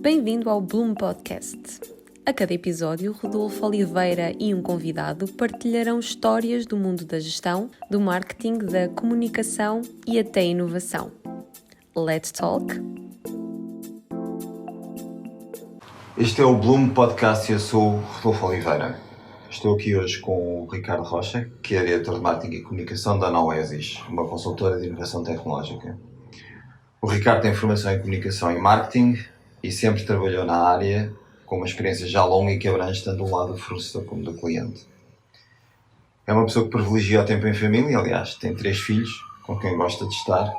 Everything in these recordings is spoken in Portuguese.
Bem-vindo ao Bloom Podcast. A cada episódio, Rodolfo Oliveira e um convidado partilharão histórias do mundo da gestão, do marketing, da comunicação e até inovação. Let's talk! Este é o Bloom Podcast e eu sou o Rodolfo Oliveira. Estou aqui hoje com o Ricardo Rocha, que é diretor de marketing e comunicação da Noesis, uma consultora de inovação tecnológica. O Ricardo tem formação em comunicação e marketing e sempre trabalhou na área com uma experiência já longa e que abrange tanto do lado do fornecedor como do cliente. É uma pessoa que privilegia o tempo em família, aliás, tem 3 filhos com quem gosta de estar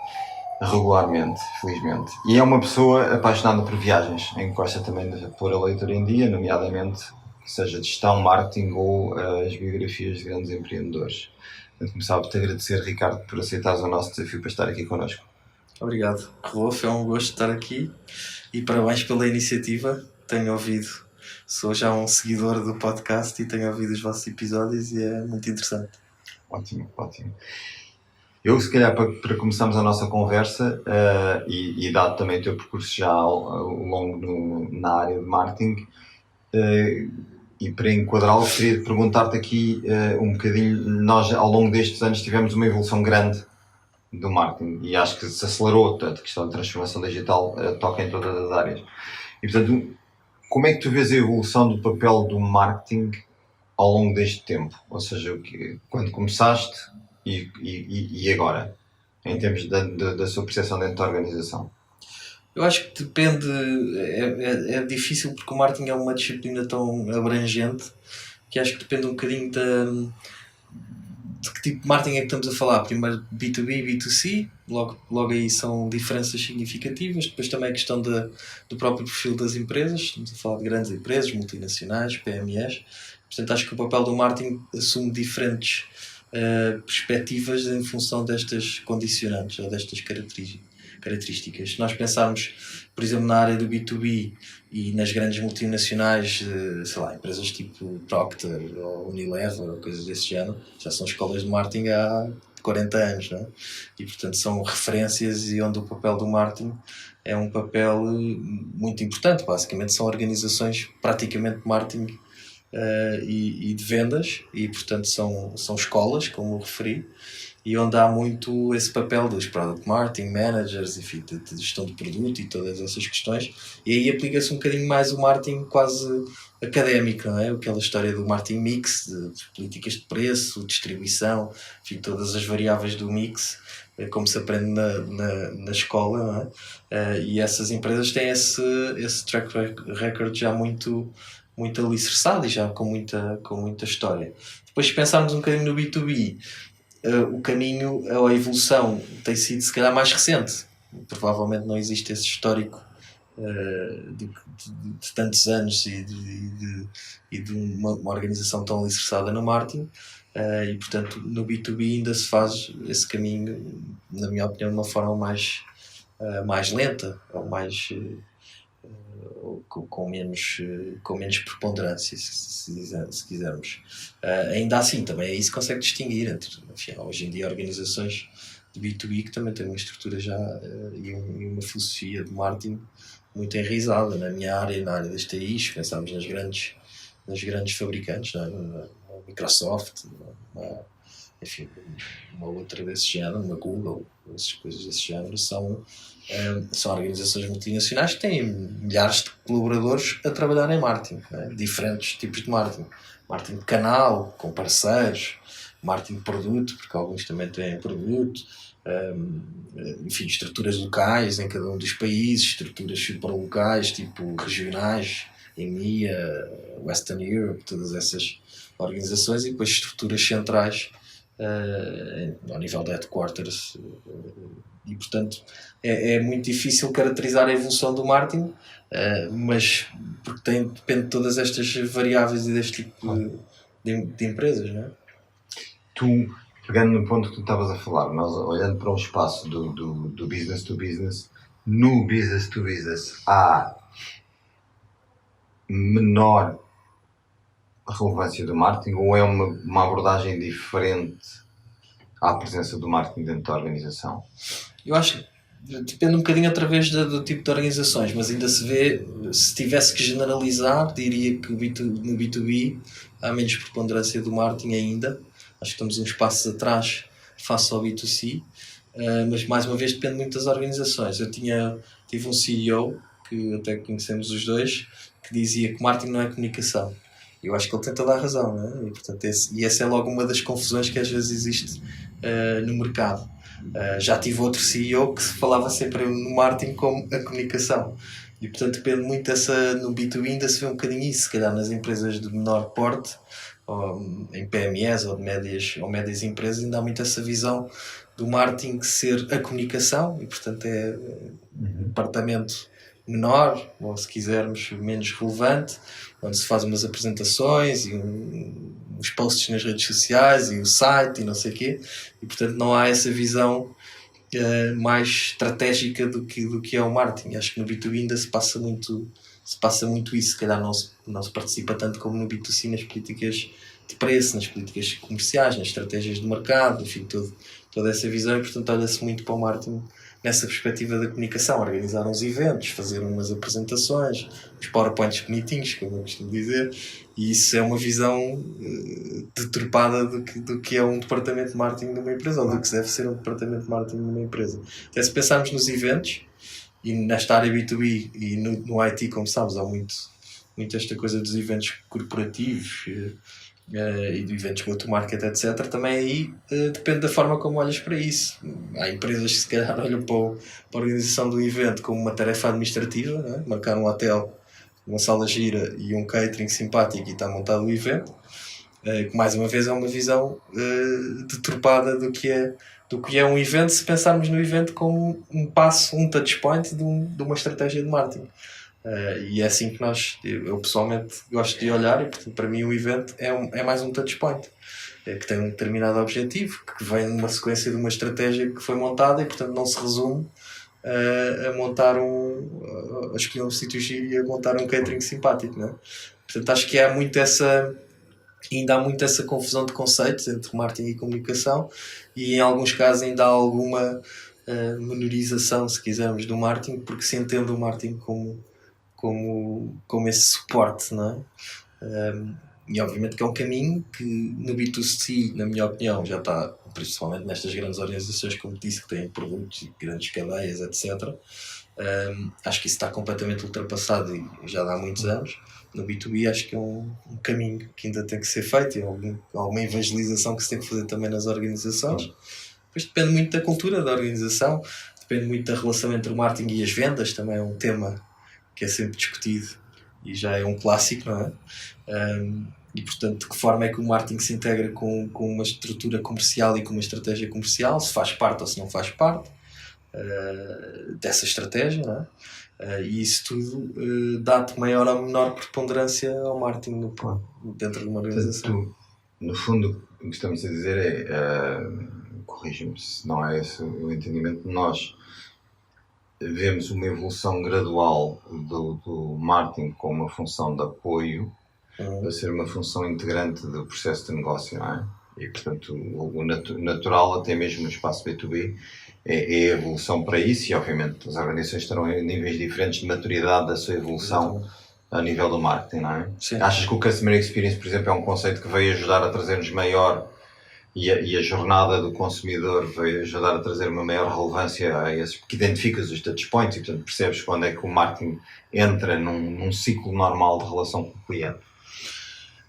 regularmente, felizmente. E é uma pessoa apaixonada por viagens, em que gosta também de pôr a leitura em dia, nomeadamente, seja de gestão, marketing ou as biografias de grandes empreendedores. Portanto, começava por te agradecer, Ricardo, por aceitares o nosso desafio para estar aqui connosco. Obrigado, Rodolfo, é um gosto estar aqui e parabéns pela iniciativa. Tenho ouvido, sou já um seguidor do podcast e tenho ouvido os vossos episódios e é muito interessante. Ótimo. Eu, se calhar, para começarmos a nossa conversa, e dado também o teu percurso já longo na área de marketing, e para enquadrá-lo, queria perguntar-te aqui um bocadinho. Nós, ao longo destes anos, tivemos uma evolução grande do marketing e acho que se acelerou, portanto, a questão de transformação digital toca em todas as áreas. E, portanto, como é que tu vês a evolução do papel do marketing ao longo deste tempo? Ou seja, quando começaste e agora, em termos da sua percepção dentro da organização? Eu acho que depende, é difícil porque o marketing é uma disciplina tão abrangente que acho que depende um bocadinho de que tipo de marketing é que estamos a falar. Primeiro B2B e B2C, logo aí são diferenças significativas. Depois também a questão do próprio perfil das empresas, estamos a falar de grandes empresas, multinacionais, PMEs. Portanto, acho que o papel do marketing assume diferentes perspectivas em função destas condicionantes ou destas características. Se nós pensarmos, por exemplo, na área do B2B e nas grandes multinacionais, sei lá, empresas tipo Procter ou Unilever ou coisas desse género, já são escolas de marketing há 40 anos, não é? E portanto são referências e onde o papel do marketing é um papel muito importante. Basicamente são organizações praticamente de marketing e de vendas e portanto são escolas, como eu referi, e onde há muito esse papel dos product marketing managers, enfim, de gestão de produto e todas essas questões, e aí aplica-se um bocadinho mais o marketing quase académico, não é? Aquela história do marketing mix, de políticas de preço, distribuição, enfim, todas as variáveis do mix, como se aprende na escola, não é? E essas empresas têm esse track record já muito alicerçado e já com muita história. Depois, se pensarmos um bocadinho no B2B, o caminho ou a evolução tem sido se calhar mais recente. Provavelmente não existe esse histórico de tantos anos e de uma organização tão alicerçada no marketing, e portanto no B2B ainda se faz esse caminho, na minha opinião, de uma forma mais lenta ou mais com menos preponderância, se quisermos. Ainda assim, também aí se consegue distinguir entre, enfim, hoje em dia, organizações de B2B que também têm uma estrutura já e uma filosofia de marketing muito enraizada na minha área, na área das TIs. Pensamos nas grandes fabricantes, não é? Na Microsoft, enfim, uma outra desse género, uma Google, essas coisas desse género, são organizações multinacionais que têm milhares de colaboradores a trabalhar em marketing, né? Diferentes tipos de marketing. Marketing de canal, com parceiros, marketing de produto, porque alguns também têm produto, enfim, estruturas locais em cada um dos países, estruturas supralocais, tipo regionais, EMEA, Western Europe, todas essas organizações, e depois estruturas centrais ao nível de headquarters, e portanto é muito difícil caracterizar a evolução do marketing, mas porque depende de todas estas variáveis e deste tipo de empresas, não é? Tu, pegando no ponto que tu estavas a falar, nós olhando para um espaço do business to business, no business to business há menor relevância do marketing, ou é uma abordagem diferente à presença do marketing dentro da organização? Eu acho que depende um bocadinho outra vez do tipo de organizações, mas ainda se vê, se tivesse que generalizar, diria que no B2B há menos preponderância do marketing ainda. Acho que estamos uns passos atrás face ao B2C, mas mais uma vez depende muito das organizações. Tive um CEO, que até conhecemos os dois, que dizia que marketing não é comunicação. Eu acho que ele tem toda a razão, não é? E, portanto, essa é logo uma das confusões que às vezes existe no mercado. Já tive outro CEO que falava sempre no marketing como a comunicação. E portanto depende muito no B2B ainda se vê um bocadinho isso, se calhar nas empresas de menor porte, ou em PMEs ou médias empresas, ainda há muito essa visão do marketing ser a comunicação e portanto é um departamento menor, ou se quisermos menos relevante, onde se faz umas apresentações e uns posts nas redes sociais e o site e não sei o quê, e portanto não há essa visão mais estratégica do que é o marketing. Acho que no B2B ainda se passa muito isso, se calhar não se participa tanto como no B2C nas políticas de preço, nas políticas comerciais, nas estratégias de mercado, enfim, toda essa visão, e portanto olha-se muito para o marketing nessa perspectiva da comunicação, organizar uns eventos, fazer umas apresentações, os PowerPoints bonitinhos, como eu costumo dizer, e isso é uma visão deturpada do que é um departamento de marketing numa empresa, ou do que deve ser um departamento de marketing numa empresa. Até se pensarmos nos eventos, e nesta área B2B e no IT, como sabes, há muito esta coisa dos eventos corporativos e de eventos go-to-market, etc. Também aí depende da forma como olhas para isso. Há empresas que se calhar olham para a organização do evento como uma tarefa administrativa, não é? Marcar um hotel, uma sala gira e um catering simpático e está montado o evento, que mais uma vez é uma visão deturpada do que é um evento, se pensarmos no evento como um passo, um touch point de uma estratégia de marketing. E é assim que eu pessoalmente gosto de olhar, e portanto, para mim o evento é mais um touch point, que tem um determinado objetivo, que vem numa sequência de uma estratégia que foi montada e portanto não se resume a montar a escolher um sítio giro e a montar um catering simpático, não é? Portanto acho que ainda há muito essa confusão de conceitos entre marketing e comunicação, e em alguns casos ainda há alguma menorização, se quisermos, do marketing, porque se entende o marketing como esse suporte, não é? E obviamente que é um caminho que no B2C, na minha opinião, já está, principalmente nestas grandes organizações, como disse, que têm produtos e grandes cadeias, etc. Acho que isso está completamente ultrapassado e já há muitos anos. No B2B acho que é um caminho que ainda tem que ser feito, e alguma evangelização que se tem que fazer também nas organizações. Depois depende muito da cultura da organização, depende muito da relação entre o marketing e as vendas, também é um tema que é sempre discutido e já é um clássico, não é? E portanto, de que forma é que o marketing se integra com uma estrutura comercial e com uma estratégia comercial, se faz parte ou se não faz parte dessa estratégia, não é? E isso tudo dá-te maior ou menor preponderância ao marketing dentro de uma organização. No fundo, o que estamos a dizer é, corrige-me se não é esse o entendimento, nós vemos uma evolução gradual do marketing como uma função de apoio a ser uma função integrante do processo de negócio, não é? E portanto o natural, até mesmo no espaço B2B, é a evolução para isso, e obviamente as organizações estarão em níveis diferentes de maturidade da sua evolução a nível do marketing, não é? Sim. Achas que o Customer Experience, por exemplo, é um conceito que veio ajudar a trazer-nos maior, e a jornada do consumidor veio ajudar a trazer uma maior relevância a esses, porque identificas os touch points e portanto percebes quando é que o marketing entra num ciclo normal de relação com o cliente?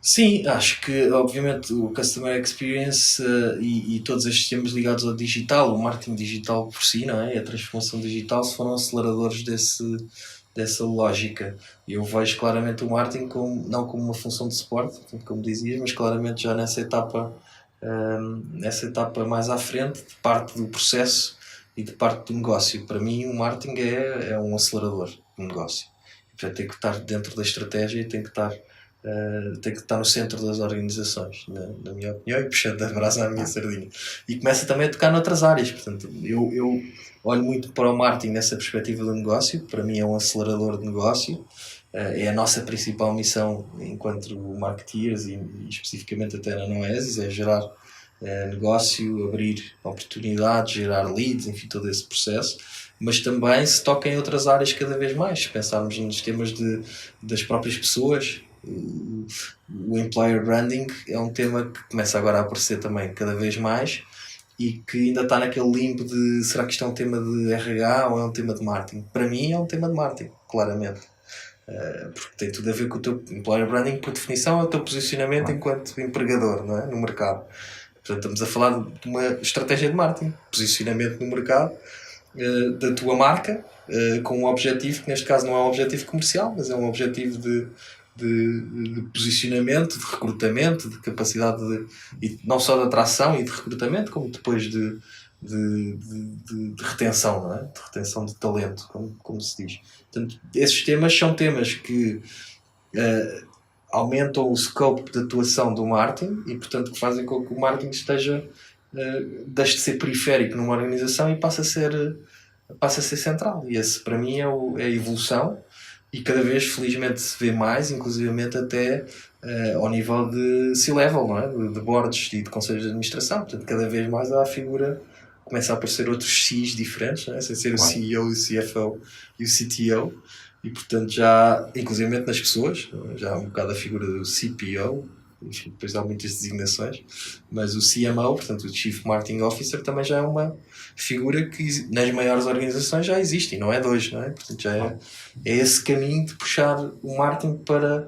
Sim, acho que obviamente o Customer Experience e todos estes temas ligados ao digital, o marketing digital por si, não é? A transformação digital, foram aceleradores dessa lógica. Eu vejo claramente o marketing não como uma função de suporte, como dizias, mas claramente já nessa etapa mais à frente, de parte do processo e de parte do negócio. Para mim o marketing é um acelerador do negócio. Portanto, tem que estar dentro da estratégia e tem que estar no centro das organizações, na minha opinião, e puxando a brasa à minha sardinha. E começa também a tocar noutras áreas. Portanto, eu olho muito para o marketing nessa perspectiva do negócio. Para mim é um acelerador de negócio. É a nossa principal missão enquanto marketeers e especificamente até na Noesis, é gerar negócio, abrir oportunidades, gerar leads, enfim, todo esse processo. mas também se toca em outras áreas cada vez mais. Se pensarmos nos temas das próprias pessoas, o employer branding é um tema que começa agora a aparecer também cada vez mais e que ainda está naquele limbo de será que isto é um tema de RH ou é um tema de marketing? Para mim é um tema de marketing, claramente. Porque tem tudo a ver com o teu employer branding, por definição, é o teu posicionamento enquanto empregador, não é? No mercado. Portanto, estamos a falar de uma estratégia de marketing, posicionamento no mercado da tua marca, com um objetivo que neste caso não é um objetivo comercial, mas é um objetivo de posicionamento, de recrutamento, de capacidade e não só de atração e de recrutamento, como depois de retenção, não é? De retenção de talento, como se diz. Portanto, esses temas são temas que aumentam o scope de atuação do marketing e, portanto, que fazem com que o marketing deixe de ser periférico numa organização e passe a ser central. E esse, para mim, é a evolução e cada vez, felizmente, se vê mais, inclusivamente até ao nível de C-level, não é? De boards e de conselhos de administração. Portanto, cada vez mais há a figura, começa a aparecer outros Cs diferentes, não é? Sem ser o CEO, o CFO e o CTO. E, portanto, já, inclusive nas pessoas, já há um bocado a figura do CPO, enfim, depois há muitas designações, mas o CMO, portanto, o Chief Marketing Officer, também já é uma figura que nas maiores organizações já existe, e não é dois, não é? Portanto, já é esse caminho de puxar o marketing para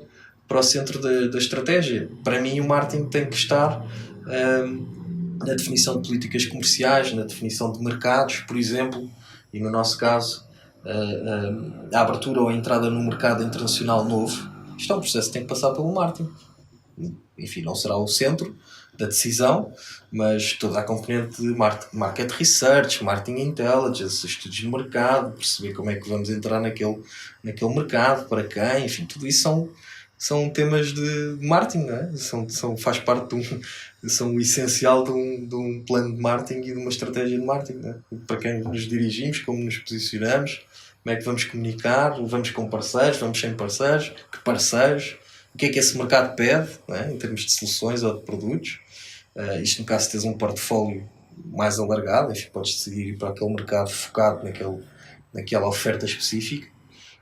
o centro da estratégia. Para mim, o marketing tem que estar na definição de políticas comerciais, na definição de mercados, por exemplo, e no nosso caso, a abertura ou a entrada no mercado internacional novo. Isto é um processo que tem que passar pelo marketing. Enfim, não será o centro da decisão, mas toda a componente de market research, marketing intelligence, estudos de mercado, perceber como é que vamos entrar naquele mercado, para quem, enfim, tudo isso são temas de marketing, não é? Faz parte são o essencial de um plano de marketing e de uma estratégia de marketing, não é? Para quem nos dirigimos, como nos posicionamos, como é que vamos comunicar, vamos com parceiros, vamos sem parceiros, que parceiros, o que é que esse mercado pede, não é? Em termos de soluções ou de produtos. Isto no caso de teres um portfólio mais alargado, enfim, podes decidir ir para aquele mercado focado naquela oferta específica,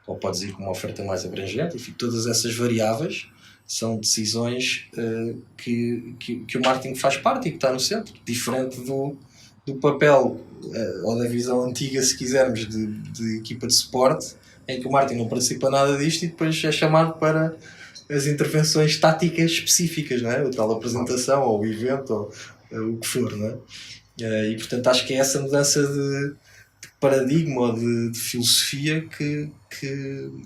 ou podes ir com uma oferta mais abrangente. Enfim, todas essas variáveis são decisões que o marketing faz parte e que está no centro, diferente do papel ou da visão antiga, se quisermos, de equipa de suporte, em que o marketing não participa nada disto e depois é chamado para as intervenções táticas específicas, não é? A tal apresentação, ou o evento, ou o que for, não é? E portanto acho que é essa mudança de paradigma ou de filosofia que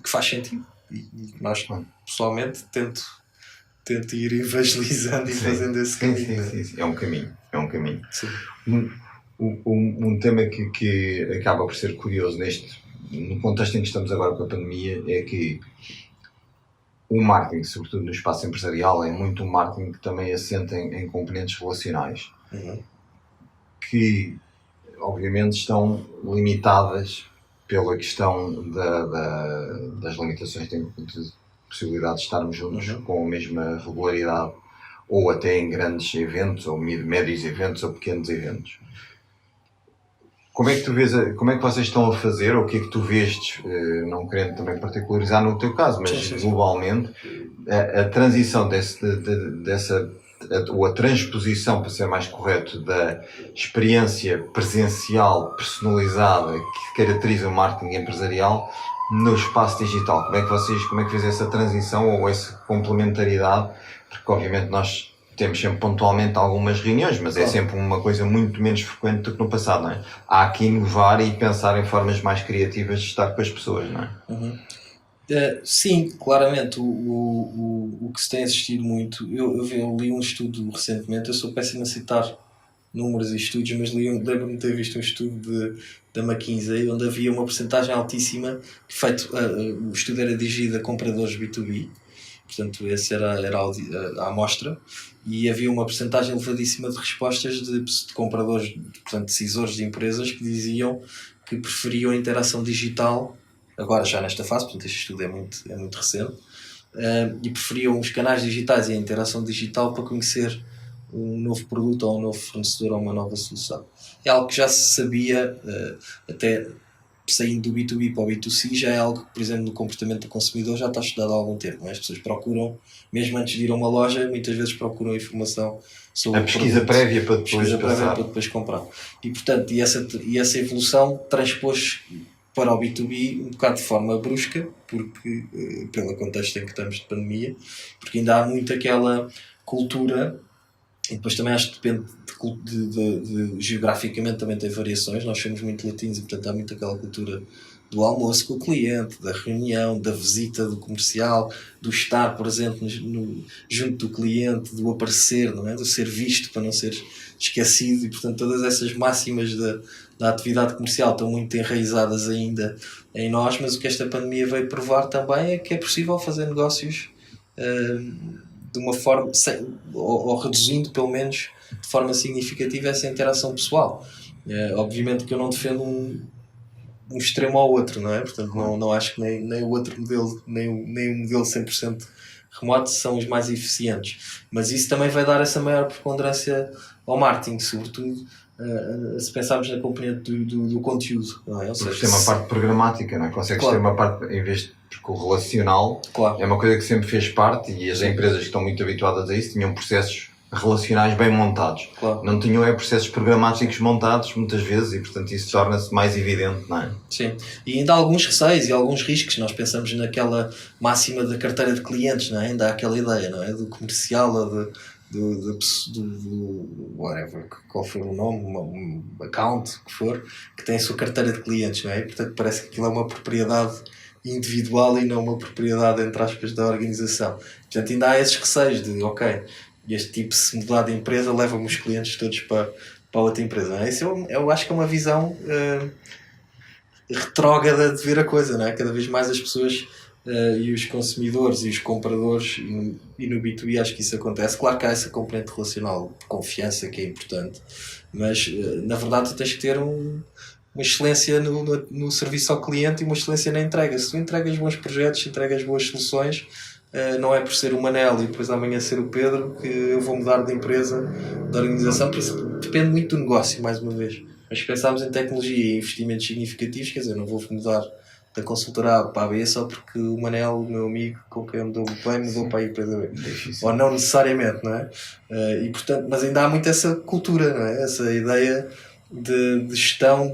faz sentido. E nós, pessoalmente, tento ir evangelizando e fazendo esse caminho. Sim. É um caminho. Um tema que acaba por ser curioso no contexto em que estamos agora com a pandemia é que o marketing, sobretudo no espaço empresarial, é muito um marketing que também assenta em componentes relacionais, que obviamente estão limitadas pela questão das limitações de possibilidade de estarmos juntos com a mesma regularidade, ou até em grandes eventos, ou médios eventos, ou pequenos eventos. Como é que tu vês, como é que vocês estão a fazer, ou o que é que tu vês, não querendo também particularizar no teu caso, mas globalmente, a transição ou a transposição, para ser mais correto, da experiência presencial, personalizada, que caracteriza o marketing empresarial no espaço digital? Como é que fez essa transição ou essa complementaridade? Porque obviamente nós temos sempre pontualmente algumas reuniões, mas é sempre uma coisa muito menos frequente do que no passado, não é? Há que inovar e pensar em formas mais criativas de estar com as pessoas, não é? Sim, claramente. O que se tem assistido muito, eu li um estudo recentemente, eu sou péssimo a citar números e estudos, mas lembro-me de ter visto um estudo da McKinsey, onde havia uma percentagem altíssima, o estudo era dirigido a compradores B2B, portanto esse era a amostra, e havia uma percentagem elevadíssima de respostas de compradores, portanto decisores de empresas, que diziam que preferiam a interação digital, agora já nesta fase, portanto este estudo é muito recente, e preferiam os canais digitais e a interação digital para conhecer um novo produto ou um novo fornecedor ou uma nova solução. É algo que já se sabia até saindo do B2B para o B2C já é algo que, por exemplo, no comportamento do consumidor já está estudado há algum tempo. Não é? As pessoas procuram, mesmo antes de ir a uma loja, muitas vezes procuram informação sobre a pesquisa prévia para depois comprar. E, portanto, essa evolução transpôs para o B2B um bocado de forma brusca, porque, pelo contexto em que estamos de pandemia, porque ainda há muito aquela cultura. E depois também acho que depende geograficamente também tem variações. Nós somos muito latinos e portanto há muito aquela cultura do almoço com o cliente, da reunião, da visita do comercial, do estar presente junto do cliente, do aparecer, não é? Do ser visto para não ser esquecido. E portanto todas essas máximas da atividade comercial estão muito enraizadas ainda em nós, mas o que esta pandemia veio provar também é que é possível fazer negócios de uma forma, ou reduzindo pelo menos de forma significativa essa interação pessoal. Obviamente que eu não defendo um extremo ao outro, não é? Portanto, não acho que nem o outro modelo, nem o modelo 100% remoto são os mais eficientes. Mas isso também vai dar essa maior preponderância ao marketing, sobretudo se pensarmos na componente do conteúdo, não é? Ou seja, tem uma parte programática, não é? Consegues ter uma parte, em vez de porque o relacional é uma coisa que sempre fez parte e as empresas que estão muito habituadas a isso tinham processos relacionais bem montados. Não tinham processos programáticos montados muitas vezes e portanto isso torna-se mais evidente, não é? Sim, e ainda há alguns receios e alguns riscos. Nós pensamos naquela máxima da carteira de clientes, não é? Ainda há aquela ideia, não é? Do comercial ou do whatever, qual for o nome, um account, que for, que tem a sua carteira de clientes, não é? E, portanto parece que aquilo é uma propriedade individual e não uma propriedade, entre aspas, da organização. Portanto, ainda há esses receios de, ok, este tipo, se mudar de empresa, leva-me os clientes todos para outra empresa. Não é? Isso eu acho que é uma visão retrógrada de ver a coisa, não é? Cada vez mais as pessoas e os consumidores e os compradores, e no B2B acho que isso acontece. Claro que há essa componente relacional de confiança que é importante, mas na verdade tu tens que ter uma excelência no serviço ao cliente e uma excelência na entrega. Se tu entregas bons projetos, entregas boas soluções, não é por ser o Manel e depois amanhã ser o Pedro que eu vou mudar de empresa, de organização. Por isso depende muito do negócio, mais uma vez. Mas se pensarmos em tecnologia e investimentos significativos, quer dizer, não vou mudar da consultora A para a B só porque o Manel, o meu amigo, com quem eu me dou bem, mudou para a empresa B. Ou não necessariamente, não é? E, portanto, mas ainda há muito essa cultura, não é? Essa ideia de gestão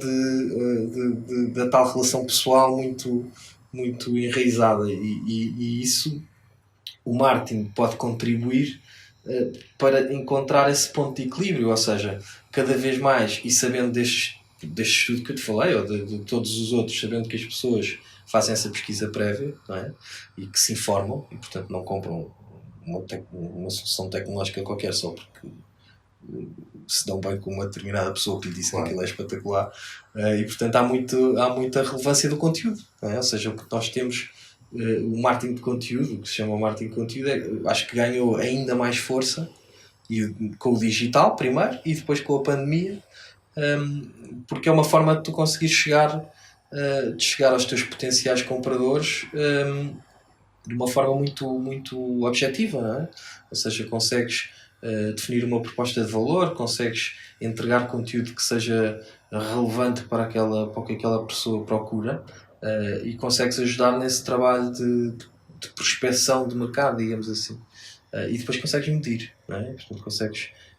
da tal relação pessoal muito, muito enraizada. E isso o marketing pode contribuir para encontrar esse ponto de equilíbrio, ou seja, cada vez mais, e sabendo deste estudo que eu te falei, ou de todos os outros, sabendo que as pessoas fazem essa pesquisa prévia, não é? E que se informam, e portanto não compram uma solução tecnológica qualquer só porque se dão bem com uma determinada pessoa que lhe disse que aquilo é espetacular, e portanto há muita relevância do conteúdo, não é? Ou seja, o que nós temos, o marketing de conteúdo, que se chama marketing de conteúdo, acho que ganhou ainda mais força com o digital primeiro e depois com a pandemia, porque é uma forma de tu conseguir chegar aos teus potenciais compradores de uma forma muito, muito objetiva, não é? Ou seja, consegues definir uma proposta de valor, consegues entregar conteúdo que seja relevante para o que aquela pessoa procura, e consegues ajudar nesse trabalho de prospecção de mercado, digamos assim. E depois consegues medir, não é? Portanto,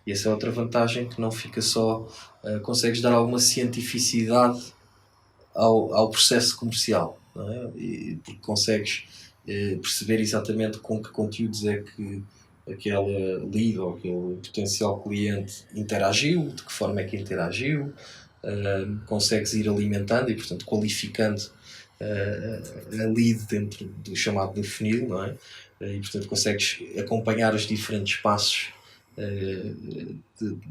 e essa é outra vantagem, que não fica só, consegues dar alguma cientificidade ao processo comercial, não é? Porque consegues perceber exatamente com que conteúdos é que aquela lead ou aquele potencial cliente interagiu, de que forma é que interagiu, consegues ir alimentando e, portanto, qualificando a lead dentro do chamado do funil, não é? E, portanto, consegues acompanhar os diferentes passos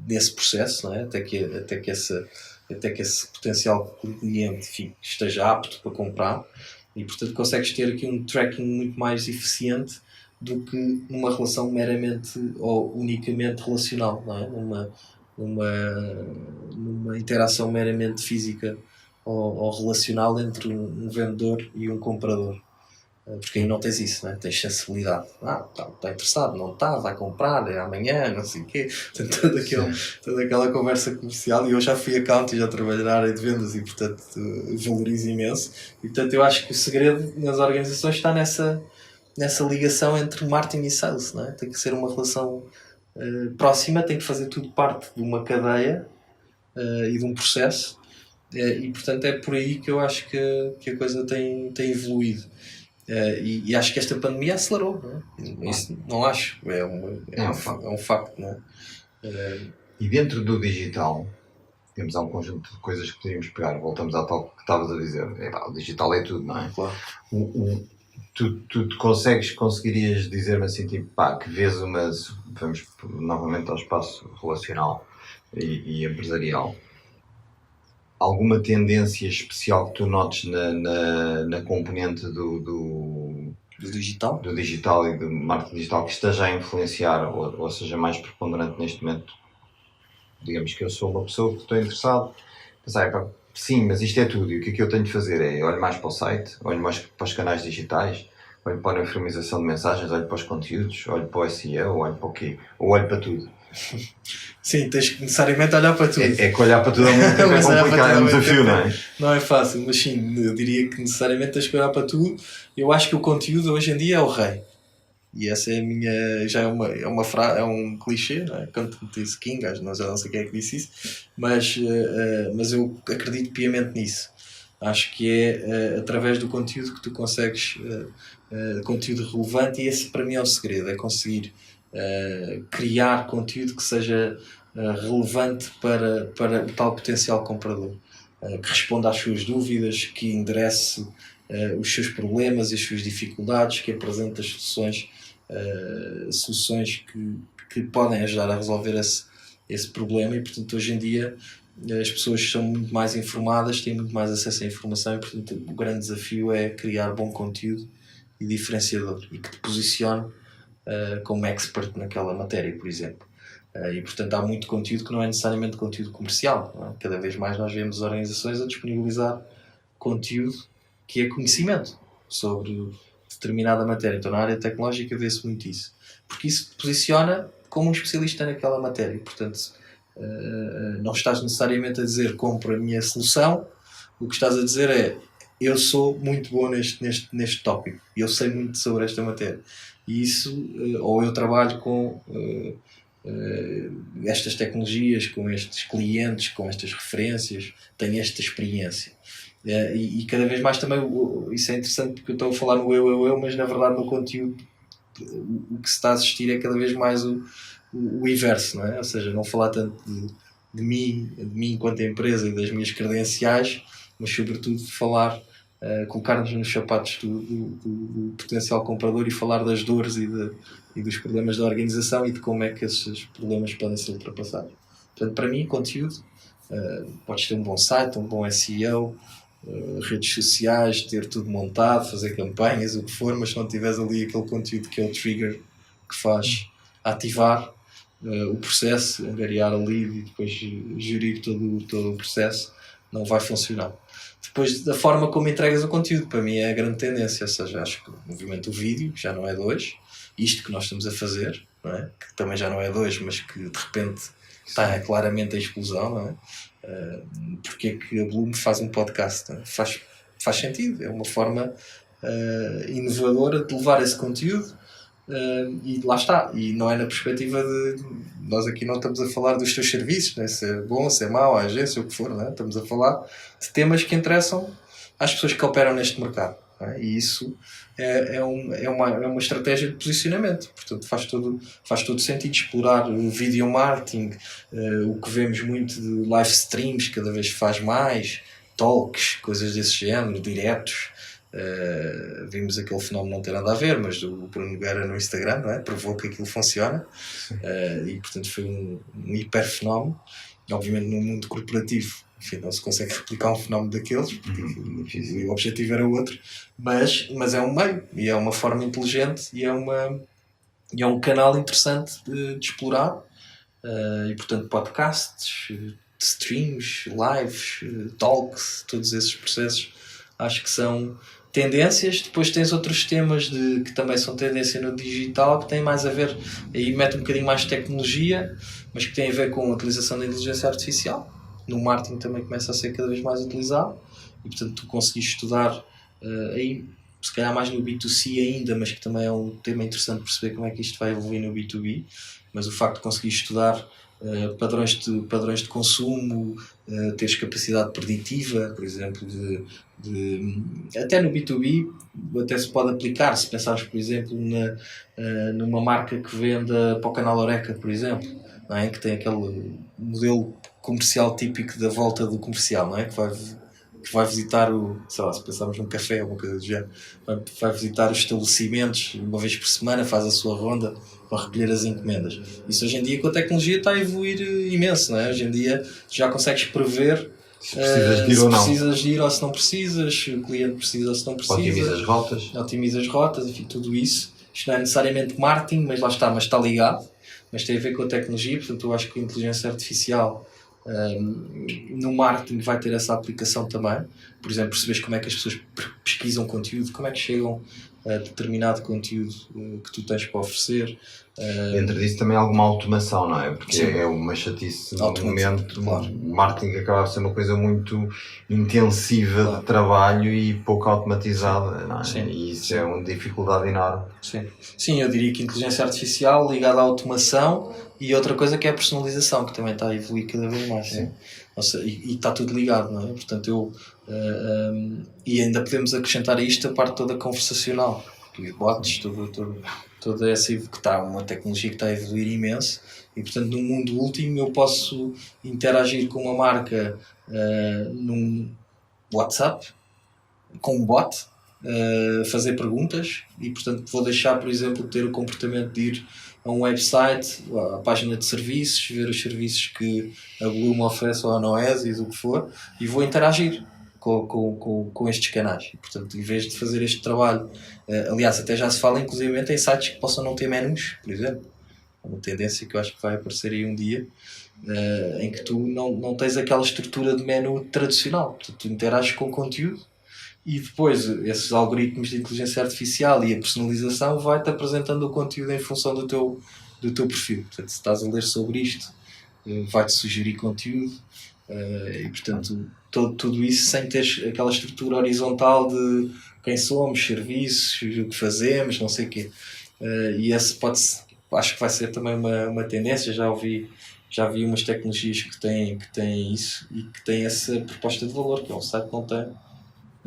nesse processo, não é? até que esse potencial cliente esteja apto para comprar, e, portanto, consegues ter aqui um tracking muito mais eficiente do que numa relação meramente ou unicamente relacional, não é? Numa interação meramente física ou relacional entre um vendedor e um comprador. Porque aí não tens isso, né? Tens sensibilidade. Está interessado, não está, vai comprar, é amanhã, não sei o quê. Tem toda aquela conversa comercial. E eu já fui account e já trabalhei na área de vendas e, portanto, valorizo imenso. E, portanto, eu acho que o segredo nas organizações está nessa ligação entre marketing e sales, né? Tem que ser uma relação próxima, tem que fazer tudo parte de uma cadeia e de um processo. E, portanto, é por aí que eu acho que a coisa tem evoluído. E acho que esta pandemia acelerou, não é? Isso não acho, é um facto, não é? E dentro do digital, temos um conjunto de coisas que podíamos pegar. Voltamos ao tal que estavas a dizer. O digital é tudo, não é? Claro. Tu conseguirias dizer-me assim, tipo, que vês vamos novamente ao espaço relacional e empresarial, alguma tendência especial que tu notes na componente do digital? Do digital e do marketing digital que esteja a influenciar ou seja mais preponderante neste momento? Digamos que eu sou uma pessoa que estou interessado, pensar, sim, mas isto é tudo, e o que é que eu tenho de fazer? Olho mais para o site, olho mais para os canais digitais, olho para a uniformização de mensagens, olho para os conteúdos, olho para o SEO, olho para o quê? Ou olho para tudo? Sim, tens que necessariamente olhar para tudo. É que olhar para tudo ao mesmo tempo é complicado, é um desafio, não é? Não é fácil, mas sim, eu diria que necessariamente tens que olhar para tudo. Eu acho que o conteúdo hoje em dia é o rei. E essa é a minha. Já é um clichê, não é? Content is king, já não sei quem é que disse isso, mas eu acredito piamente nisso. Acho que é através do conteúdo que tu consegues conteúdo relevante, e esse para mim é o segredo, é conseguir criar conteúdo que seja relevante para o tal potencial comprador, que responda às suas dúvidas, que enderece os seus problemas e as suas dificuldades, que apresente as soluções que podem ajudar a resolver esse problema. E portanto hoje em dia as pessoas são muito mais informadas, têm muito mais acesso à informação, e portanto o grande desafio é criar bom conteúdo e diferenciador e que te posicione como expert naquela matéria, por exemplo. E portanto há muito conteúdo que não é necessariamente conteúdo comercial, não é? Cada vez mais nós vemos organizações a disponibilizar conteúdo que é conhecimento sobre determinada matéria. Então na área tecnológica vê-se muito isso, porque isso te posiciona como um especialista naquela matéria. Portanto não estás necessariamente a dizer compra a minha solução, o que estás a dizer é eu sou muito bom neste tópico, eu sei muito sobre esta matéria, e isso, ou eu trabalho com estas tecnologias, com estes clientes, com estas referências, tenho esta experiência. E cada vez mais também, isso é interessante porque eu estou a falar no eu, mas na verdade no conteúdo o que se está a assistir é cada vez mais o inverso, não é? Ou seja, não falar tanto de mim enquanto empresa e das minhas credenciais, mas sobretudo falar, colocar-nos nos sapatos do potencial comprador e falar das dores e dos problemas da organização e de como é que esses problemas podem ser ultrapassados. Portanto, para mim, conteúdo, podes ter um bom site, um bom SEO, redes sociais, ter tudo montado, fazer campanhas, o que for, mas se não tiveres ali aquele conteúdo que é o trigger que faz ativar o processo, angariar a lead e depois gerir todo o processo, não vai funcionar. Depois, da forma como entregas o conteúdo, para mim é a grande tendência. Ou seja, acho que o movimento do vídeo já não é de hoje, isto que nós estamos a fazer, não é? Que também já não é de hoje, mas que de repente está claramente em explosão, não é? Porque é que a Bloom faz um podcast? Não é? Faz sentido, é uma forma inovadora de levar esse conteúdo. E lá está, e não é na perspectiva de nós aqui não estamos a falar dos teus serviços, né? Se é bom, se é mau, a agência, o que for, né? Estamos a falar de temas que interessam às pessoas que operam neste mercado, né? E isso é uma estratégia de posicionamento. Portanto faz todo sentido explorar o video marketing, o que vemos muito de live streams, cada vez faz mais talks, coisas desse género, diretos. Vimos aquele fenómeno não ter nada a ver, mas o Bruno Nogueira no Instagram, não é? Provou que aquilo funciona, e portanto foi um hiper fenómeno. Obviamente no mundo corporativo, enfim, não se consegue replicar um fenómeno daqueles porque o objetivo era outro, mas é um meio e é uma forma inteligente e é um canal interessante de explorar, e portanto podcasts, streams, lives, talks, todos esses processos acho que tendências. Depois tens outros temas que também são tendência no digital, que têm mais a ver, aí mete um bocadinho mais de tecnologia, mas que têm a ver com a utilização da inteligência artificial. No marketing também começa a ser cada vez mais utilizado, e portanto tu conseguis estudar aí, se calhar mais no B2C ainda, mas que também é um tema interessante perceber como é que isto vai evoluir no B2B, mas o facto de conseguir estudar padrões de consumo, teres capacidade preditiva, por exemplo, até no B2B até se pode aplicar, se pensares, por exemplo, numa marca que venda para o canal Horeca, por exemplo, não é? Que tem aquele modelo comercial típico da volta do comercial, não é? Que vai visitar sei lá, se pensarmos num café ou uma coisa do género, vai visitar os estabelecimentos uma vez por semana, faz a sua ronda para recolher as encomendas. Isso hoje em dia com a tecnologia está a evoluir imenso, não é? Hoje em dia já consegues prever se precisas de ir ou não. Se precisas de ir ou se não precisas, se o cliente precisa ou se não precisa. Otimiza as rotas, enfim, tudo isso. Isto não é necessariamente marketing, mas lá está, mas está ligado. Mas tem a ver com a tecnologia, portanto eu acho que a inteligência artificial no marketing vai ter essa aplicação também. Por exemplo, percebes como é que as pessoas pesquisam conteúdo, como é que chegam a determinado conteúdo que tu tens para oferecer. Dentro disso também há alguma automação, não é? Porque sim, é uma chatice no momento. Claro. O marketing acaba por ser uma coisa muito intensiva, claro, de trabalho e pouco automatizada, não é? Sim. E isso é uma dificuldade enorme. Sim, eu diria que inteligência artificial ligada à automação e outra coisa que é a personalização, que também está a evoluir cada vez mais. Sim. E está tudo ligado, não é? Portanto, e ainda podemos acrescentar a isto a parte toda conversacional, os bots, toda essa que está uma tecnologia que está a evoluir imenso, e portanto no mundo último eu posso interagir com uma marca num WhatsApp, com um bot, fazer perguntas, e portanto vou deixar, por exemplo, ter o comportamento de ir a um website, à página de serviços, ver os serviços que a Bloom oferece ou a Noesis, o que for, e vou interagir com estes canais. E, portanto, em vez de fazer este trabalho, aliás, até já se fala inclusive em sites que possam não ter menus, por exemplo. É uma tendência que eu acho que vai aparecer aí um dia, em que tu não tens aquela estrutura de menu tradicional. Portanto, tu interages com o conteúdo e depois esses algoritmos de inteligência artificial e a personalização vai-te apresentando o conteúdo em função do teu perfil. Portanto, se estás a ler sobre isto, vai-te sugerir conteúdo, e portanto tudo isso sem ter aquela estrutura horizontal de quem somos, serviços, o que fazemos, não sei o quê. E esse acho que vai ser também uma tendência. Já vi umas tecnologias que têm isso e que têm essa proposta de valor, que é um site que não tem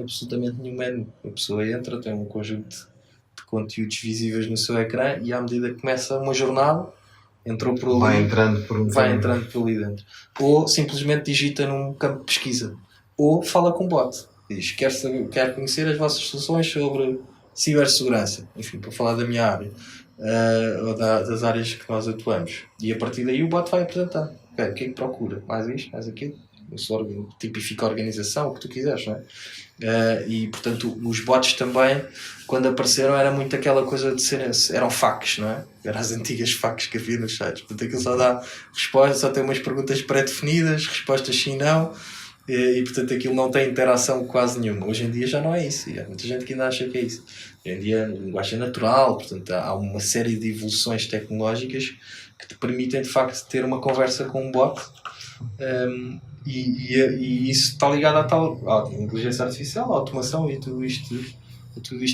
absolutamente nenhum menu. A pessoa entra, tem um conjunto de conteúdos visíveis no seu ecrã e à medida que começa uma jornada, entrou por ali, vai entrando por ali dentro. Ou simplesmente digita num campo de pesquisa. Ou fala com o bot. Diz, quer conhecer as vossas soluções sobre cibersegurança. Enfim, para falar da minha área. Ou das áreas que nós atuamos. E a partir daí o bot vai apresentar. Okay, o que é que procura? Mais isto, mais aquilo. Tipifica a organização, o que tu quiseres, não é? E portanto os bots também, quando apareceram, era muito aquela coisa de eram facs, não é? Eram as antigas facs que havia nos sites. Portanto aquilo só dá respostas, só tem umas perguntas pré-definidas, respostas sim não, e portanto aquilo não tem interação quase nenhuma. Hoje em dia já não é isso, e há muita gente que ainda acha que é isso. Hoje em dia a linguagem é natural, portanto há uma série de evoluções tecnológicas que te permitem de facto ter uma conversa com um bot. E isso está ligado à inteligência artificial, à automação e tudo isto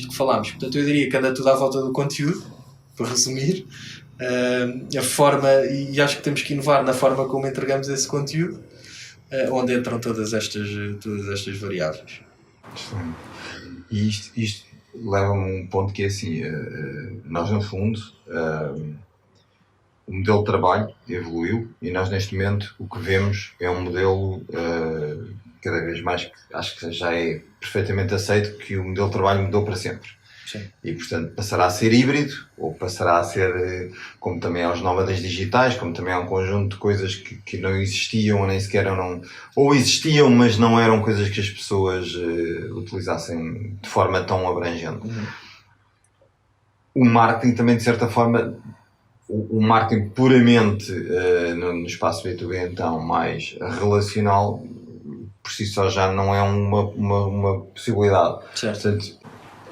que falámos. Portanto, eu diria que anda tudo à volta do conteúdo, para resumir, a forma, e acho que temos que inovar na forma como entregamos esse conteúdo, onde entram todas estas variáveis. Excelente. E isto leva-me a um ponto que é assim, nós no fundo... O modelo de trabalho evoluiu e nós neste momento o que vemos é um modelo cada vez mais, acho que já é perfeitamente aceito, que o modelo de trabalho mudou para sempre. Sim. E portanto passará a ser híbrido, ou passará a ser como também aos nómadas digitais, como também há um conjunto de coisas que não existiam ou nem sequer eram, ou existiam mas não eram coisas que as pessoas utilizassem de forma tão abrangente. O marketing também de certa forma, o marketing puramente no espaço B2B então mais relacional, por si só já não é uma possibilidade. Certo. Portanto,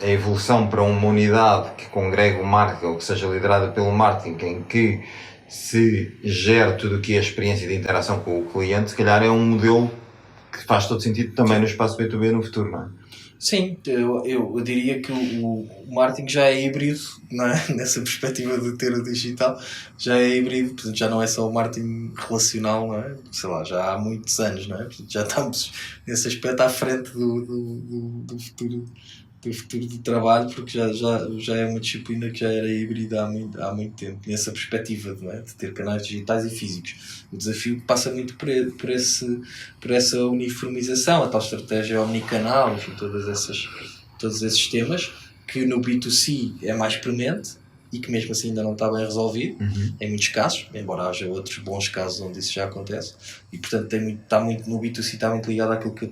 a evolução para uma unidade que congregue o marketing, ou que seja liderada pelo marketing, em que se gere tudo o que é a experiência de interação com o cliente, se calhar é um modelo que faz todo sentido também no espaço B2B no futuro, não é? Sim, eu diria que o marketing já é híbrido, não é? Nessa perspectiva de ter o digital, já é híbrido, portanto já não é só o marketing relacional, não é? Sei lá, já há muitos anos, não é? Portanto, já estamos nesse aspecto à frente do futuro do trabalho, porque já é uma disciplina que já era híbrida há muito tempo, nessa perspectiva, não é? De ter canais digitais e físicos. O desafio passa muito por essa uniformização, a tal estratégia omnicanal, enfim, todos esses temas, que no B2C é mais premente e que mesmo assim ainda não está bem resolvido, em muitos casos, embora haja outros bons casos onde isso já acontece, e portanto está muito no B2C, está muito ligado àquilo que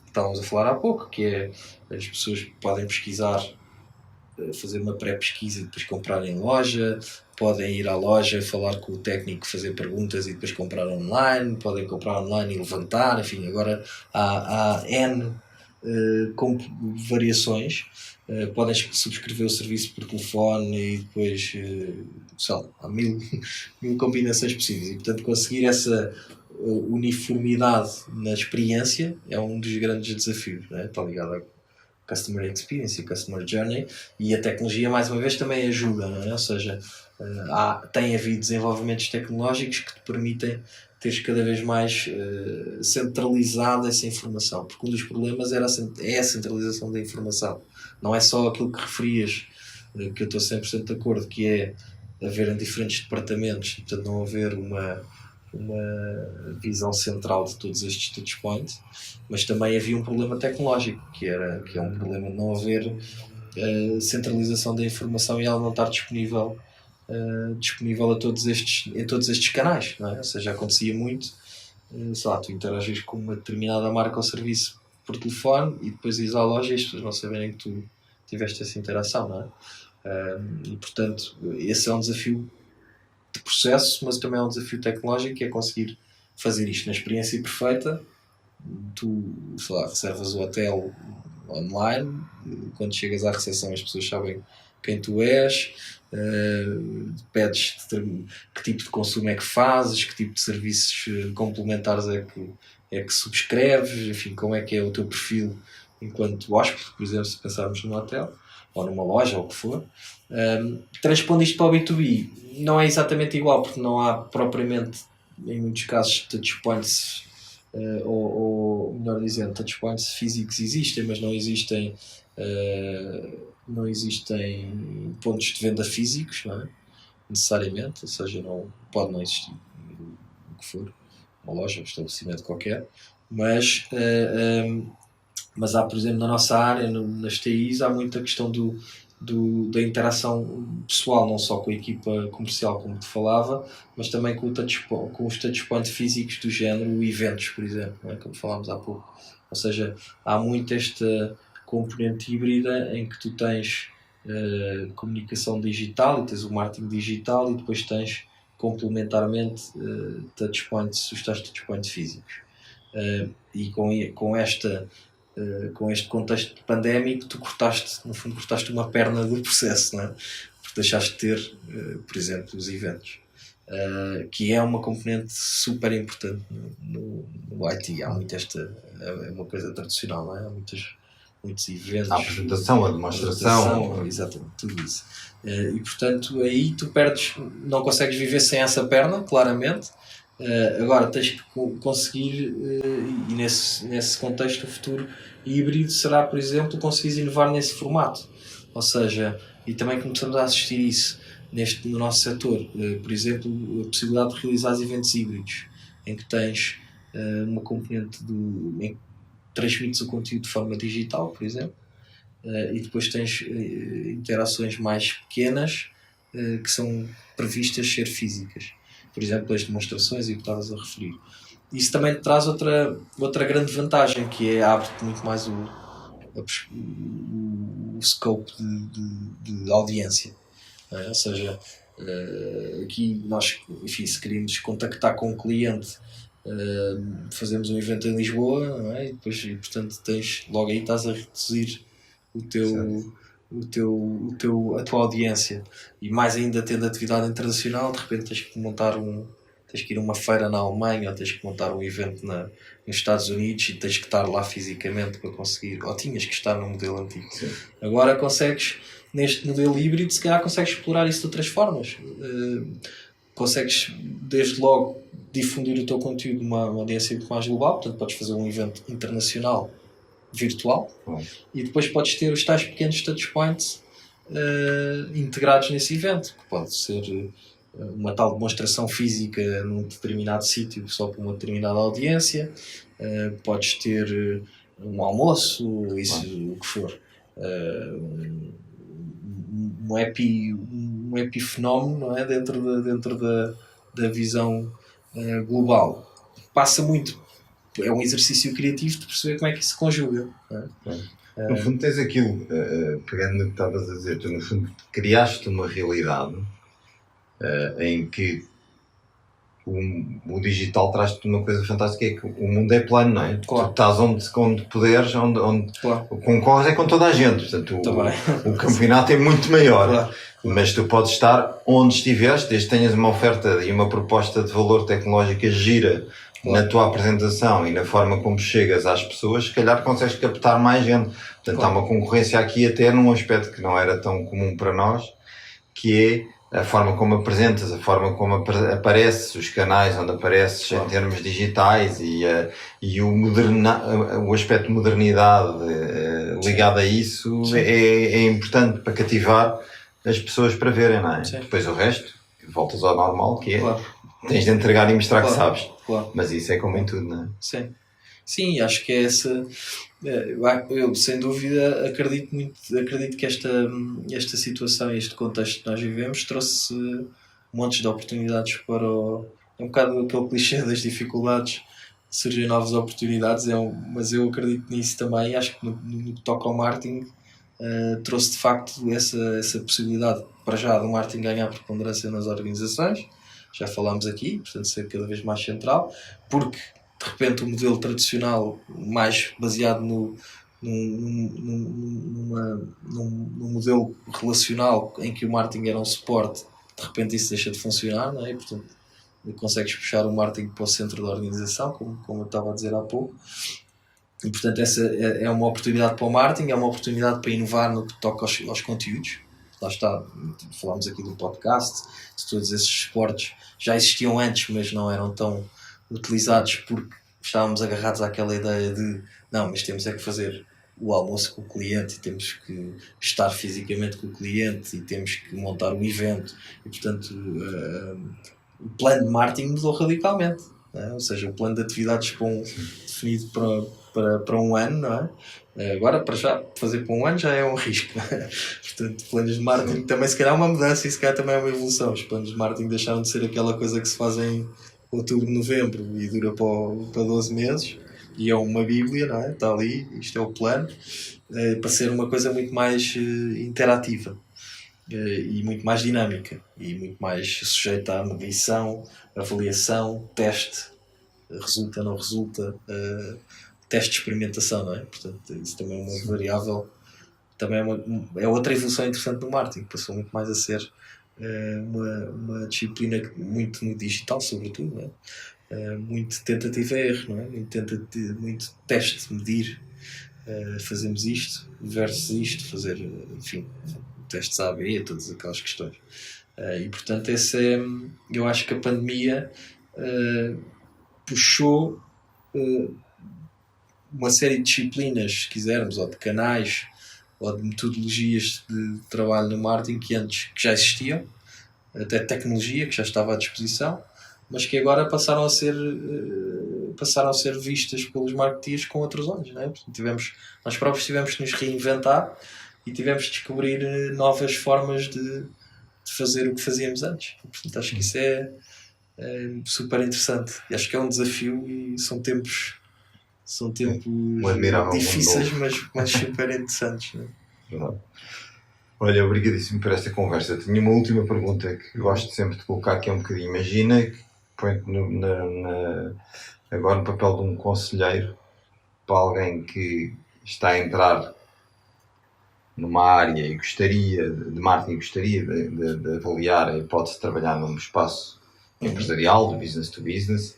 estávamos a falar há pouco, que é as pessoas podem pesquisar, fazer uma pré-pesquisa e depois comprar em loja, podem ir à loja, falar com o técnico, fazer perguntas e depois comprar online, podem comprar online e levantar, enfim, agora há N com variações. Podem subscrever o serviço por telefone e depois há mil combinações possíveis, e portanto conseguir essa uniformidade na experiência é um dos grandes desafios, não é? Está ligado a Customer Experience e Customer Journey, e a tecnologia mais uma vez também ajuda, não é? Ou seja, tem havido desenvolvimentos tecnológicos que te permitem teres cada vez mais centralizada essa informação, porque um dos problemas é a centralização da informação, não é só aquilo que referias, que eu estou 100% de acordo, que é haverem diferentes departamentos, portanto não haver uma visão central de todos estes touchpoints, mas também havia um problema tecnológico, que é um problema de não haver centralização da informação e ela não estar disponível a todos estes canais, não é? Ou seja, acontecia muito, sei lá, tu interagis com uma determinada marca ou serviço por telefone e depois ires à loja e as pessoas não saberem que tu tiveste essa interação, não é? E portanto, esse é um desafio de processo, mas também é um desafio tecnológico, que é conseguir fazer isto na experiência perfeita. Tu, sei lá, reservas o hotel online, quando chegas à recepção as pessoas sabem quem tu és, pedes que tipo de consumo é que fazes, que tipo de serviços complementares é que subscreves, enfim, como é que é o teu perfil enquanto hóspede, por exemplo, se pensarmos num hotel ou numa loja ou o que for. Transpondo isto para o B2B, não é exatamente igual, porque não há propriamente, em muitos casos, touchpoints, ou melhor dizendo, touchpoints físicos existem, mas não existem pontos de venda físicos, não é? Necessariamente, ou seja, pode não existir o que for, uma loja, um estabelecimento qualquer, mas há, por exemplo, na nossa área, nas TIs, há muita questão da interação pessoal, não só com a equipa comercial, como te falava, mas também com os touchpoints físicos do género eventos, por exemplo, não é? Como falámos há pouco. Ou seja, há muito esta componente híbrida em que tu tens comunicação digital e tens o marketing digital e depois tens complementarmente os tais touchpoints físicos. E com este contexto pandémico, tu cortaste uma perna do processo, não é? Porque deixaste de ter, por exemplo, os eventos, que é uma componente super importante no IT. Há muito é uma coisa tradicional, não é? Há muitos eventos. A apresentação, a demonstração. Exatamente, tudo isso. E portanto, aí tu não consegues viver sem essa perna, claramente. Agora tens que conseguir, e nesse contexto, o futuro híbrido será, por exemplo, conseguires inovar nesse formato. Ou seja, e também começamos a assistir isso no nosso setor, por exemplo, a possibilidade de realizar eventos híbridos, em que tens uma componente em que transmites o conteúdo de forma digital, por exemplo, e depois tens interações mais pequenas que são previstas ser físicas. Por exemplo, as demonstrações e o que estavas a referir. Isso também traz outra grande vantagem, que é abre-te muito mais o scope de audiência. Ou seja, aqui nós, enfim, se queríamos contactar com um cliente fazemos um evento em Lisboa, não é? E portanto logo aí estás a reduzir a tua audiência, e mais ainda tendo atividade internacional, de repente tens que ir a uma feira na Alemanha, ou tens que montar um evento nos Estados Unidos e tens que estar lá fisicamente para conseguir, ou tinhas que estar no modelo antigo. Sim. Agora consegues, neste modelo híbrido, se calhar consegues explorar isso de outras formas. Consegues desde logo difundir o teu conteúdo numa audiência muito mais global, portanto podes fazer um evento internacional virtual, e depois podes ter os tais pequenos touchpoints integrados nesse evento, que pode ser uma tal demonstração física num determinado sítio só para uma determinada audiência, podes ter um almoço, o que for, um epifenómeno, não é? dentro da visão global. Passa muito, é um exercício criativo de perceber como é que isso se conjuga. No fundo tens aquilo, pegando no que estavas a dizer, tu no fundo criaste uma realidade em que o digital traz-te uma coisa fantástica, é que o mundo é plano, não é? Claro. Tu estás onde puderes, onde claro. Concorres com toda a gente, portanto o campeonato é muito maior, claro. Mas tu podes estar onde estiveres, desde que tenhas uma oferta e uma proposta de valor tecnológica gira, claro. Na tua apresentação e na forma como chegas às pessoas, se calhar consegues captar mais gente. Portanto, claro. Há uma concorrência aqui até num aspecto que não era tão comum para nós, que é a forma como apresentas, a forma como apareces, os canais onde apareces, claro. Em termos digitais e o aspecto de modernidade ligado a isso é importante para cativar as pessoas para verem, não é? Sim. Depois o resto, voltas ao normal, que é claro. Tens de entregar e mostrar claro. Que sabes. Claro. Mas isso é como em tudo, não é? Sim, acho que é essa. Eu sem dúvida acredito que esta situação, este contexto que nós vivemos trouxe montes de oportunidades para é um bocado aquele clichê das dificuldades, surgem novas oportunidades, mas eu acredito nisso também. Acho que no que toca ao marketing trouxe de facto essa possibilidade para já do marketing ganhar preponderância nas organizações, já falámos aqui, portanto ser cada vez mais central, porque de repente o modelo tradicional mais baseado num modelo relacional em que o marketing era um suporte, de repente isso deixa de funcionar, não é? E, portanto, consegues puxar o marketing para o centro da organização, como eu estava a dizer há pouco, e portanto essa é uma oportunidade para o marketing, é uma oportunidade para inovar no que toca aos conteúdos. Lá está, falámos aqui do podcast, de todos esses suportes já existiam antes, mas não eram tão utilizados porque estávamos agarrados àquela ideia de não, mas temos é que fazer o almoço com o cliente e temos que estar fisicamente com o cliente e temos que montar um evento e portanto o plano de marketing mudou radicalmente, não é? Ou seja, o plano de atividades definido para um ano, não é? Agora para já fazer para um ano já é um risco, portanto planos de marketing também se calhar é uma mudança e se calhar também é uma evolução. Os planos de marketing deixaram de ser aquela coisa que se faz em outubro, novembro e dura para 12 meses e é uma bíblia, não é? Está ali, isto é o plano, para ser uma coisa muito mais interativa e muito mais dinâmica e muito mais sujeita à medição, avaliação, teste, resulta, não resulta, teste de experimentação, não é? Portanto, isso também é uma variável, também é outra evolução interessante no marketing, passou muito mais a ser uma disciplina muito no digital, sobretudo, não é? Muito tentativa e erro, não é? Muito teste, medir, fazemos isto versus isto, fazer, enfim, testes A/B, todas aquelas questões. E portanto eu acho que a pandemia puxou uma série de disciplinas, se quisermos, ou de canais ou de metodologias de trabalho no marketing que antes já existiam, até tecnologia que já estava à disposição, mas que agora passaram a ser vistas pelos marketeers com outros olhos, não é? Nós próprios tivemos que nos reinventar e tivemos que descobrir novas formas de fazer o que fazíamos antes. Portanto, acho que isso é super interessante. E acho que é um desafio e são tempos difíceis, mas super interessantes. Não é? Verdade. Olha, obrigadíssimo por esta conversa. Tinha uma última pergunta que gosto sempre de colocar, que é um bocadinho, imagina que põe agora no papel de um conselheiro para alguém que está a entrar numa área e gostaria de marketing, gostaria de avaliar a hipótese de trabalhar num espaço empresarial, de business to business.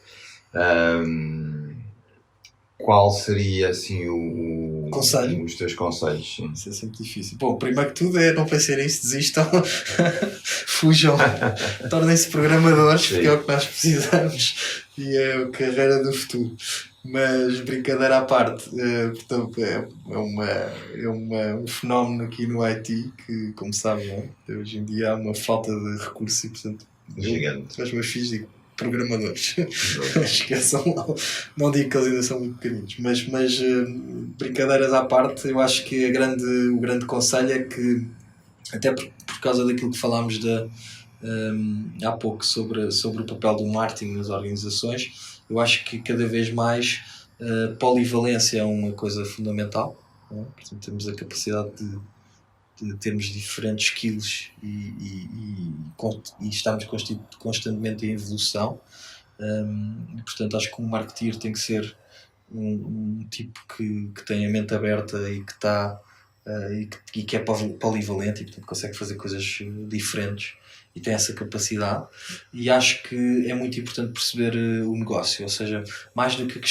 Qual seria assim Conselho? os teus conselhos? Sim. Isso é sempre difícil. Bom, primeiro que tudo é não pensem nisso, desistam, fujam, tornem-se programadores, porque é o que nós precisamos e é a carreira do futuro. Mas brincadeira à parte, portanto, um fenómeno aqui no IT que, como sabem, hoje em dia há uma falta de recursos e, portanto, gigante. Os meus filhos digo programadores. Esqueçam, não digo que eles ainda são muito pequeninos, mas brincadeiras à parte, eu acho que o grande conselho é que, até por causa daquilo que falámos há pouco sobre o papel do marketing nas organizações, eu acho que cada vez mais polivalência é uma coisa fundamental, não é? Portanto, temos a capacidade de termos diferentes skills e estamos constantemente em evolução. E, portanto, acho que um marketeer tem que ser um tipo que tem a mente aberta e que está e que é polivalente e, portanto, consegue fazer coisas diferentes e tem essa capacidade. E acho que é muito importante perceber o negócio, ou seja, mais do que a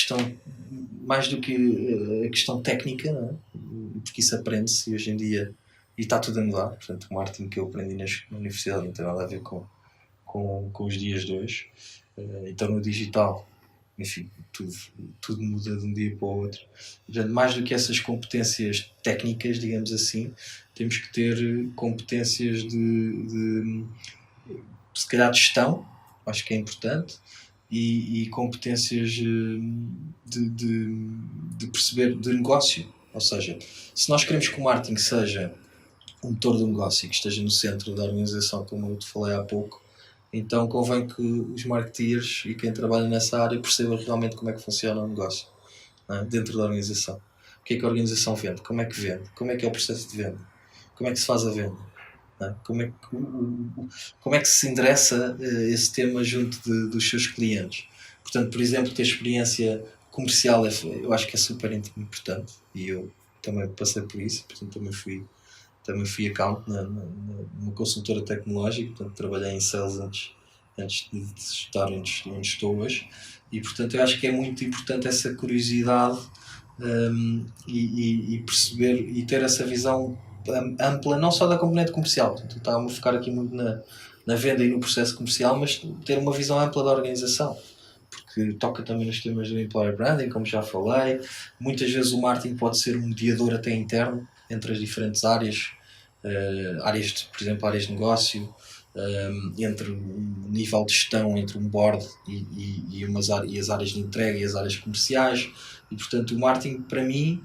questão técnica, não é? Porque isso aprende-se hoje em dia e está tudo a mudar. Portanto, o marketing que eu aprendi na universidade não tem nada a ver com os dias de hoje. Então, no digital, enfim, tudo muda de um dia para o outro. Portanto, mais do que essas competências técnicas, digamos assim, temos que ter competências de se calhar de gestão, acho que é importante, e competências de perceber de negócio. Ou seja, se nós queremos que o marketing seja um motor do negócio e que esteja no centro da organização, como eu te falei há pouco, então convém que os marketeers e quem trabalha nessa área perceba realmente como é que funciona o negócio, não é? Dentro da organização. O que é que a organização vende? Como é que vende? Como é que é o processo de venda? Como é que se faz a venda? Não é? Como é que se endereça esse tema junto dos seus clientes? Portanto, por exemplo, ter experiência comercial eu acho que é super importante e eu também passei por isso, portanto também fui account numa consultora tecnológica, portanto trabalhei em sales antes de estar onde estou hoje, e portanto eu acho que é muito importante essa curiosidade e perceber e ter essa visão ampla, não só da componente comercial. Portanto, estava-me a focar aqui muito na venda e no processo comercial, mas ter uma visão ampla da organização, porque toca também nos temas do employer branding, como já falei. Muitas vezes o marketing pode ser um mediador até interno entre as diferentes áreas, por exemplo, áreas de negócio, entre um nível de gestão, entre um board e as áreas de entrega e as áreas comerciais. E portanto o marketing, para mim,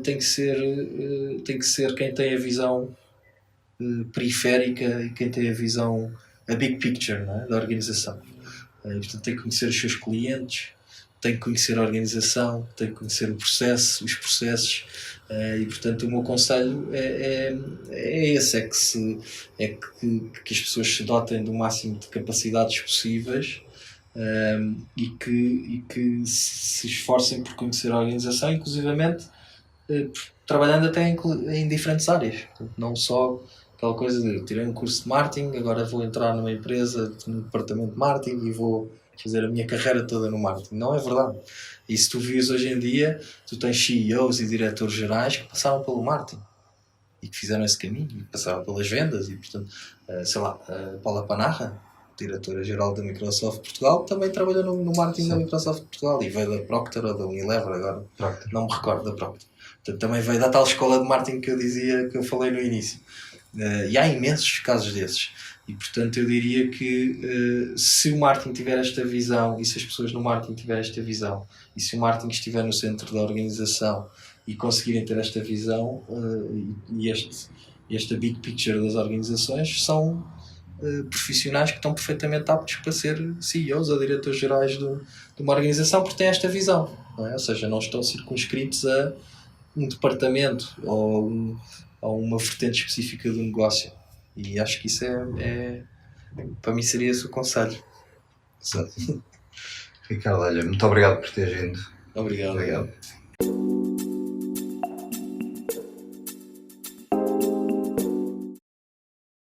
tem que ser quem tem a visão periférica e quem tem a visão, a big picture, não é? Da organização. Portanto, tem que conhecer os seus clientes, tem que conhecer a organização, tem que conhecer o processo, os processos, e portanto o meu conselho é esse, que as pessoas se dotem do máximo de capacidades possíveis, e que se esforcem por conhecer a organização, inclusivamente trabalhando até em diferentes áreas. Portanto, não só aquela coisa de tirei um curso de marketing, agora vou entrar numa empresa, no departamento de marketing e vou fazer a minha carreira toda no marketing. Não é verdade. E se tu vires hoje em dia, tu tens CEOs e diretores gerais que passaram pelo marketing e que fizeram esse caminho, e passaram pelas vendas e, portanto, sei lá, a Paula Panarra, diretora-geral da Microsoft Portugal, também trabalhou no marketing da Microsoft Portugal e veio da Procter ou da Unilever agora. Não me recordo da Procter. Portanto, também veio da tal escola de marketing que eu falei no início. E há imensos casos desses. E portanto eu diria que se o marketing tiver esta visão e se as pessoas no marketing tiverem esta visão e se o marketing estiver no centro da organização e conseguirem ter esta visão e esta big picture das organizações, são profissionais que estão perfeitamente aptos para ser CEOs ou diretores gerais de uma organização, porque têm esta visão, não é? Ou seja, não estão circunscritos a um departamento ou uma vertente específica do negócio. E acho que isso para mim seria esse o conselho. Ricardo, olha, muito obrigado por teres vindo. Obrigado. Obrigado.